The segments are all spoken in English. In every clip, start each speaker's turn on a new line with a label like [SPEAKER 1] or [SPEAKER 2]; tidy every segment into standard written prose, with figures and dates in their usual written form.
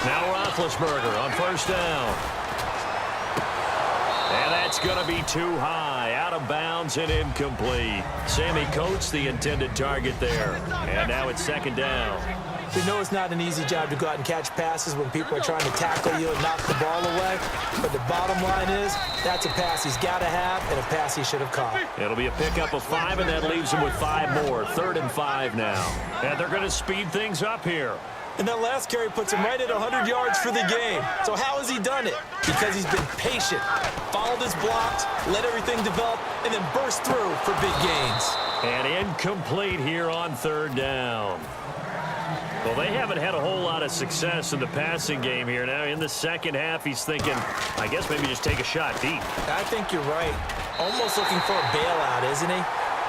[SPEAKER 1] Now Roethlisberger on first down. And that's going to be too high, out of bounds and incomplete. Sammy Coates, the intended target there. And now it's second down.
[SPEAKER 2] We know it's not an easy job to go out and catch passes when people are trying to tackle you and knock the ball away. But the bottom line is, that's a pass he's got to have and a pass he should have caught.
[SPEAKER 1] It'll be a pickup of 5, and that leaves him with 5 more. 3rd and 5 now. And they're going to speed things up here.
[SPEAKER 2] And that last carry puts him right at 100 yards for the game. So how has he done it? Because he's been patient, followed his blocks, let everything develop, and then burst through for big gains.
[SPEAKER 1] And incomplete here on 3rd down. Well, they haven't had a whole lot of success in the passing game here. Now, in the second half, he's thinking, I guess maybe just take a shot deep.
[SPEAKER 2] I think you're right. Almost looking for a bailout, isn't he?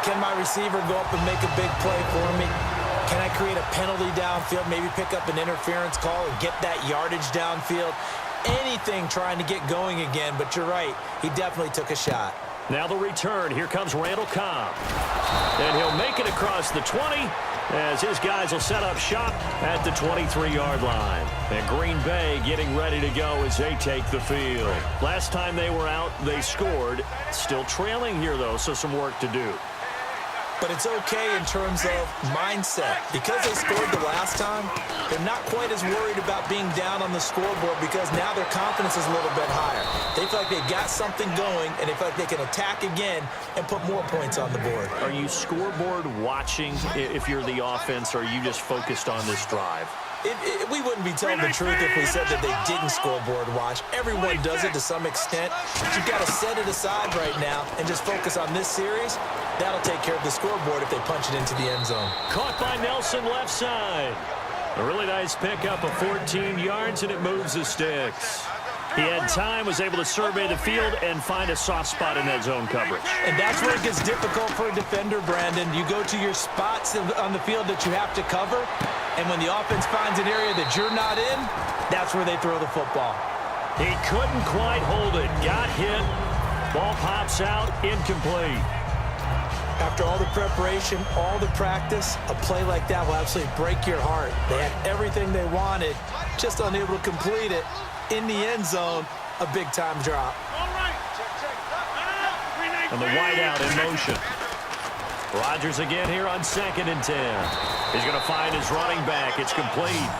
[SPEAKER 2] Can my receiver go up and make a big play for me? Can I create a penalty downfield, maybe pick up an interference call and get that yardage downfield? Anything trying to get going again, but you're right. He definitely took a shot.
[SPEAKER 1] Now the return. Here comes Randall Cobb. And he'll make it across the 20 as his guys will set up shop at the 23-yard line. And Green Bay getting ready to go as they take the field. Last time they were out, they scored. Still trailing here, though, so some work to do.
[SPEAKER 2] But it's okay in terms of mindset. Because they scored the last time, they're not quite as worried about being down on the scoreboard because now their confidence is a little bit higher. They feel like they've got something going, and they feel like they can attack again and put more points on the board.
[SPEAKER 1] Are you scoreboard watching if you're the offense, or are you just focused on this drive?
[SPEAKER 2] We wouldn't be telling the truth if we said that they didn't scoreboard watch. Everyone does it to some extent. But you've got to set it aside right now and just focus on this series. That'll take care of the scoreboard if they punch it into the end zone.
[SPEAKER 1] Caught by Nelson left side. A really nice pickup of 14 yards, and it moves the sticks. He had time, was able to survey the field and find a soft spot in that zone coverage.
[SPEAKER 2] And that's where it gets difficult for a defender, Brandon. You go to your spots on the field that you have to cover, and when the offense finds an area that you're not in, that's where they throw the football.
[SPEAKER 1] He couldn't quite hold it. Got hit. Ball pops out, incomplete.
[SPEAKER 2] After all the preparation, all the practice, a play like that will absolutely break your heart. They had everything they wanted, just unable to complete it. In the end zone, a big-time drop.
[SPEAKER 1] And the wideout in motion. Rodgers again here on 2nd and 10. He's going to find his running back. It's complete.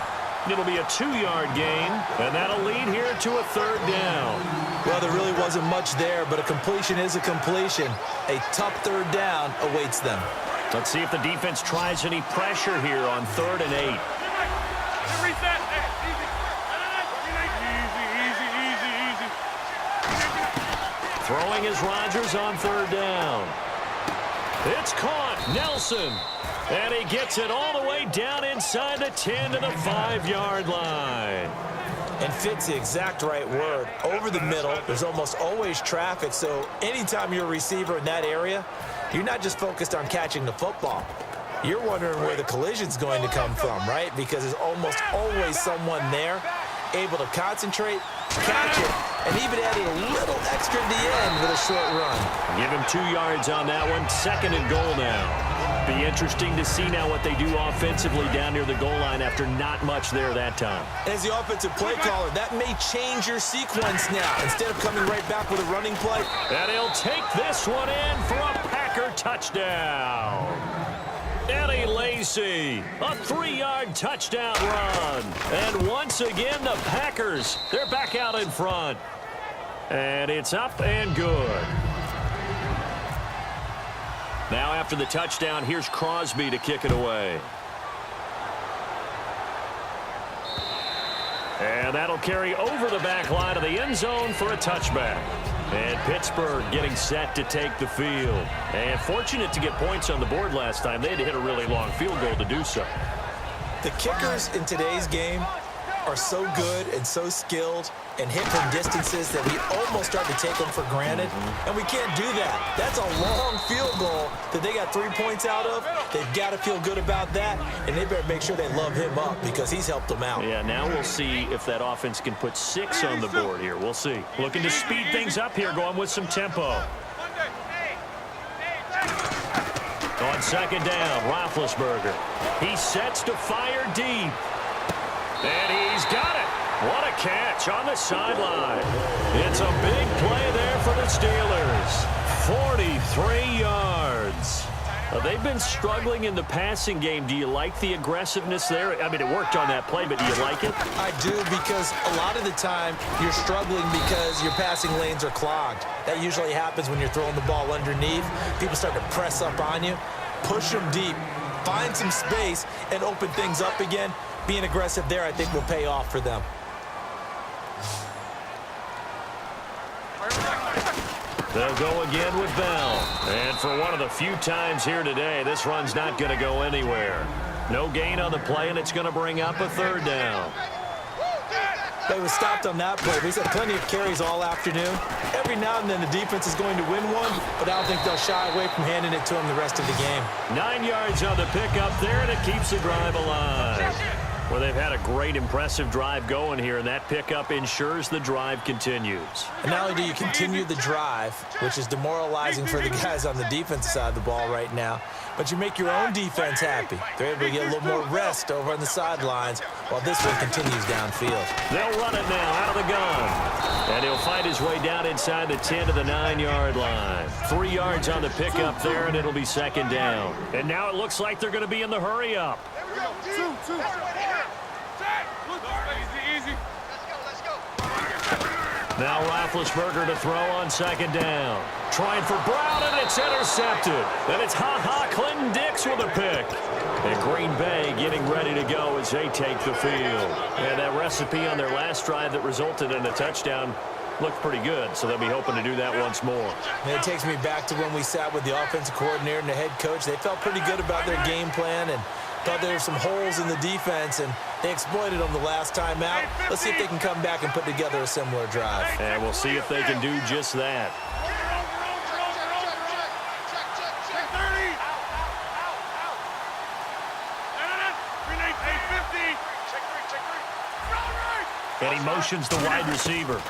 [SPEAKER 1] It'll be a 2-yard gain, and that'll lead here to a 3rd down.
[SPEAKER 2] Well, there really wasn't much there, but a completion is a completion. A tough 3rd down awaits them.
[SPEAKER 1] Let's see if the defense tries any pressure here on 3rd and 8. Throwing is Rodgers on 3rd down. It's caught. Nelson. And he gets it all the way down inside the 10 to the 5-yard line.
[SPEAKER 2] And fit's the exact right word. Over the middle, there's almost always traffic, so anytime you're a receiver in that area, you're not just focused on catching the football. You're wondering where the collision's going to come from, right? Because there's almost always someone there able to concentrate, catch it, and even added a little extra at the end with a short run.
[SPEAKER 1] Give him 2 yards on that one. 2nd and goal now. Be interesting to see now what they do offensively down near the goal line after not much there that time.
[SPEAKER 2] As the offensive play caller, that may change your sequence now. Instead of coming right back with a running play.
[SPEAKER 1] And he'll take this one in for a Packer touchdown. Eddie Lacy, a 3-yard touchdown run. And once again, the Packers, they're back out in front. And it's up and good. Now after the touchdown, here's Crosby to kick it away. And that'll carry over the back line of the end zone for a touchback. And Pittsburgh getting set to take the field. And fortunate to get points on the board last time. They had to hit a really long field goal to do so.
[SPEAKER 2] The kickers in today's game are so good and so skilled and hit from distances that we almost start to take them for granted. And we can't do that. That's a long field goal that they got 3 points out of. They've got to feel good about that, and they better make sure they love him up because he's helped them out.
[SPEAKER 1] Yeah, now we'll see if that offense can put 6 on the board here. We'll see. Looking to speed things up here, going with some tempo. On 2nd down, Roethlisberger. He sets to fire deep. And he's got it. What a catch on the sideline. It's a big play there for the Steelers. 43 yards. They've been struggling in the passing game. Do you like the aggressiveness there? I mean, it worked on that play, but do you like it?
[SPEAKER 2] I do, because a lot of the time you're struggling because your passing lanes are clogged. That usually happens when you're throwing the ball underneath. People start to press up on you. Push them deep. Find some space and open things up again. Being aggressive there, I think, will pay off for them.
[SPEAKER 1] They'll go again with Bell. And for one of the few times here today, this run's not going to go anywhere. No gain on the play, and it's going to bring up a third down.
[SPEAKER 2] They were stopped on that play. He's had plenty of carries all afternoon. Every now and then the defense is going to win one, but I don't think they'll shy away from handing it to him the rest of the game.
[SPEAKER 1] 9 yards on the pickup there, and it keeps the drive alive. Well, they've had a great, impressive drive going here, and that pickup ensures the drive continues.
[SPEAKER 2] And not only do you continue the drive, which is demoralizing for the guys on the defensive side of the ball right now, but you make your own defense happy. They're able to get a little more rest over on the sidelines while this one continues downfield.
[SPEAKER 1] They'll run it now out of the gun. And he'll find his way down inside the 10 to the 9-yard line. 3 yards on the pickup there, and it'll be second down. And now it looks like they're going to be in the hurry-up. Now Roethlisberger to throw on second down. Trying for Brown, and it's intercepted. And it's Clinton Dix with a pick. And Green Bay getting ready to go as they take the field. And that recipe on their last drive that resulted in a touchdown looked pretty good, so they'll be hoping to do that once more.
[SPEAKER 2] And it takes me back to when we sat with the offensive coordinator and the head coach. They felt pretty good about their game plan and thought there were some holes in the defense, and they exploited them the last time out. Let's see if they can come back and put together a similar drive.
[SPEAKER 1] And we'll see if they can do just that. And he motions the wide receiver.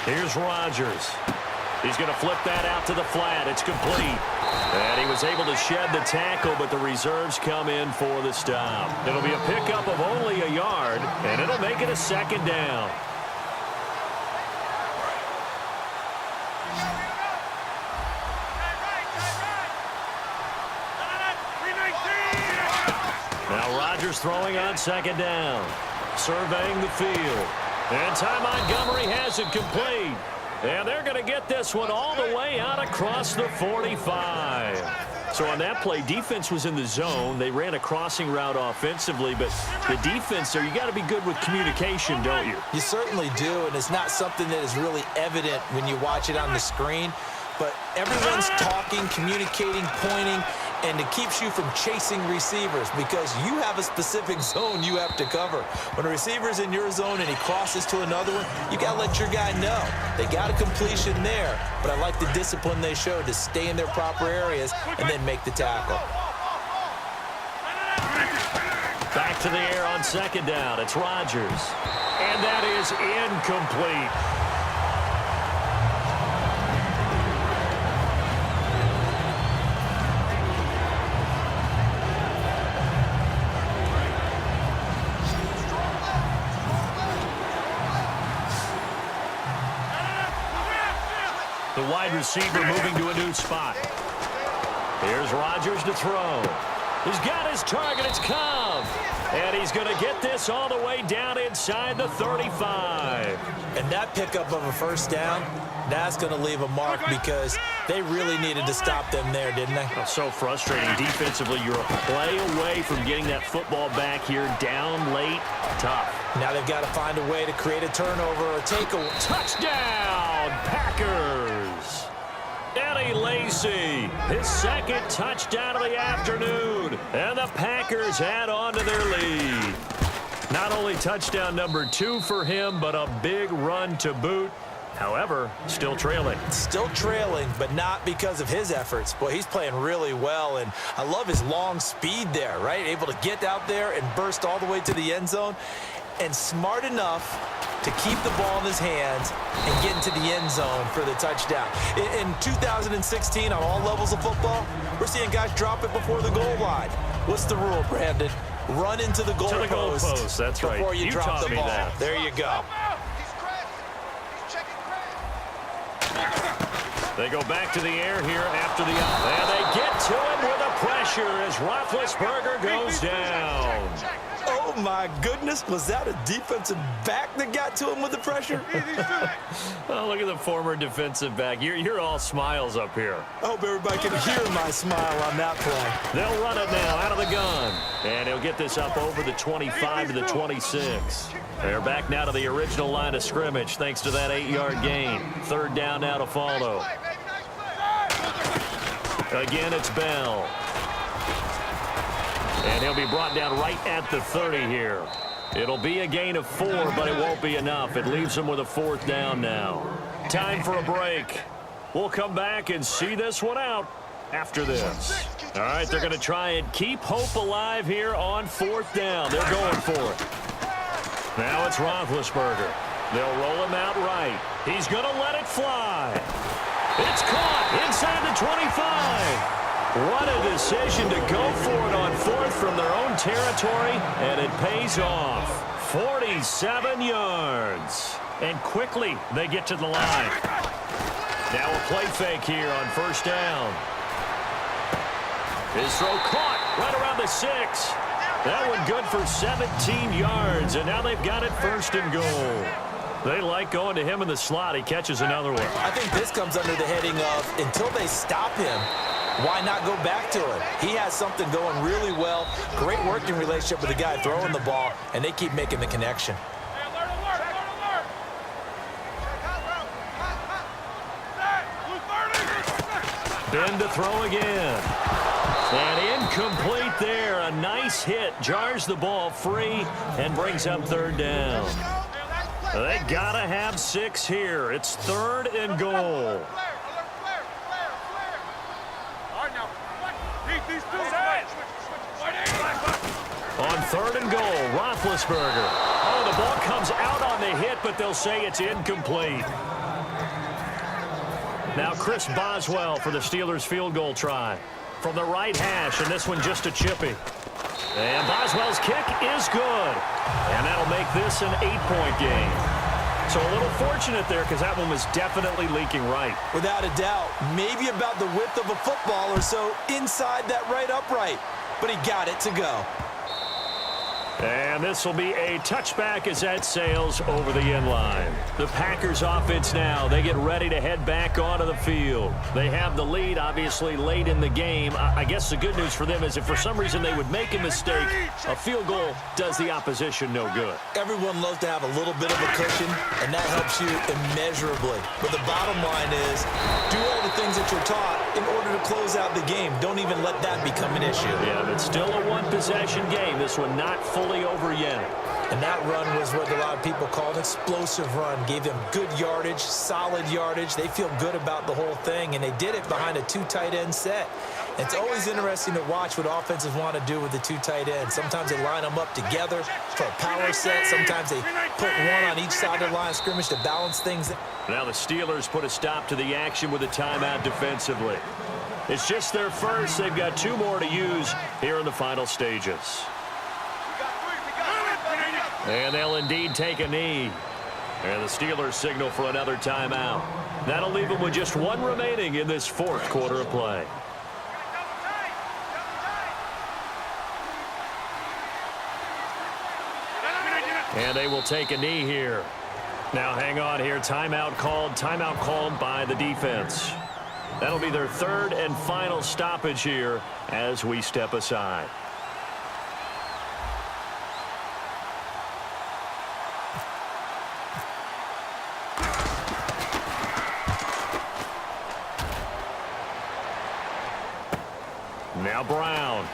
[SPEAKER 1] Here's Rodgers. He's going to flip that out to the flat. It's complete. And he was able to shed the tackle, but the reserves come in for the stop. It'll be a pickup of only a yard, and it'll make it a second down. Now Rodgers throwing on second down. Surveying the field. And Ty Montgomery has it complete. And they're going to get this one all the way out across the 45. So on that play, defense was in the zone. They ran a crossing route offensively, but the defense there, you got to be good with communication, don't you?
[SPEAKER 2] You certainly do, and it's not something that is really evident when you watch it on the screen. But everyone's talking, communicating, pointing, and it keeps you from chasing receivers because you have a specific zone you have to cover. When a receiver's in your zone and he crosses to another one, you got to let your guy know. They got a completion there, but I like the discipline they showed to stay in their proper areas and then make the tackle.
[SPEAKER 1] Back to the air on second down. It's Rodgers. And that is incomplete. The wide receiver moving to a new spot. Here's Rodgers to throw. He's got his target. It's Cobb. And he's going to get this all the way down inside the 35.
[SPEAKER 2] And that pickup of a first down, that's going to leave a mark because they really needed to stop them there, didn't they?
[SPEAKER 1] Oh, so frustrating. Defensively, you're a play away from getting that football back here. Down late, tough.
[SPEAKER 2] Now they've got to find a way to create a turnover or take a
[SPEAKER 1] touchdown, Packers. Eddie Lacy, his second touchdown of the afternoon. And the Packers add on to their lead. Not only touchdown number 2 for him, but a big run to boot. However, still trailing.
[SPEAKER 2] Still trailing, but not because of his efforts. Boy, he's playing really well, and I love his long speed there, right? Able to get out there and burst all the way to the end zone, and smart enough to keep the ball in his hands and get into the end zone for the touchdown. In 2016, on all levels of football, we're seeing guys drop it before the goal line. What's the rule, Brandon? Run into the goalpost.
[SPEAKER 1] That's right.
[SPEAKER 2] Before you drop
[SPEAKER 1] taught
[SPEAKER 2] the
[SPEAKER 1] me
[SPEAKER 2] ball.
[SPEAKER 1] that.
[SPEAKER 2] There you go.
[SPEAKER 1] They go back to the air here after the out. And they get to him with a pressure as Roethlisberger goes down.
[SPEAKER 2] Oh, my goodness. Was that a defensive back that got to him with the pressure?
[SPEAKER 1] Oh, look at the former defensive back. You're all smiles up here.
[SPEAKER 2] I hope everybody can hear my smile on that play.
[SPEAKER 1] They'll run it now out of the gun. And he'll get this up over the 25 to the 26. They're back now to the original line of scrimmage thanks to that 8-yard gain. Third down now to follow. Again, it's Bell. And he'll be brought down right at the 30 here. It'll be a gain of 4, but it won't be enough. It leaves him with a 4th down now. Time for a break. We'll come back and see this one out after this. All right, they're going to try and keep hope alive here on 4th down. They're going for it. Now it's Roethlisberger. They'll roll him out right. He's going to let it fly. It's caught inside the 25. What a decision to go for it on 4th from their own territory, and it pays off. 47 yards. And quickly they get to the line. Now a play fake here on 1st down. His throw caught right around the 6. That one good for 17 yards, and now they've got it 1st and goal. They like going to him in the slot. He catches another one.
[SPEAKER 2] I think this comes under the heading of until they stop him, why not go back to it? He has something going really well. Great working relationship with the guy throwing the ball, and they keep making the connection.
[SPEAKER 1] Ben to throw again. And incomplete there. A nice hit. Jars the ball free and brings up 3rd down. They got to have 6 here. It's 3rd and goal. On 3rd and goal, Roethlisberger. Oh, the ball comes out on the hit, but they'll say it's incomplete. Now Chris Boswell for the Steelers field goal try. From the right hash, and this one just a chippy. And Boswell's kick is good. And that'll make this an 8-point game. So a little fortunate there because that one was definitely leaking right.
[SPEAKER 2] Without a doubt, maybe about the width of a football or so inside that right upright. But he got it to go.
[SPEAKER 1] And this will be a touchback as that sails over the end line. The Packers offense now, they get ready to head back onto the field. They have the lead, obviously, late in the game. I guess the good news for them is if for some reason they would make a mistake, a field goal does the opposition no good.
[SPEAKER 2] Everyone loves to have a little bit of a cushion, and that helps you immeasurably. But the bottom line is, do all the things that you're taught in order to close out the game. Don't even let that become an issue.
[SPEAKER 1] Yeah, but still a one-possession game. This one not fully over yet.
[SPEAKER 2] And that run was what a lot of people call an explosive run. Gave them good yardage, solid yardage. They feel good about the whole thing, and they did it behind a 2 tight end set. And it's always interesting to watch what offenses want to do with the 2 tight ends. Sometimes they line them up together for a power set. Sometimes they put one on each side of the line of scrimmage to balance things.
[SPEAKER 1] Now the Steelers put a stop to the action with a timeout defensively. It's just their first. They've got 2 more to use here in the final stages. And they'll indeed take a knee. And the Steelers signal for another timeout. That'll leave them with just 1 remaining in this 4th quarter of play. And they will take a knee here. Now hang on here. Timeout called by the defense. That'll be their 3rd and final stoppage here as we step aside. Now Brown.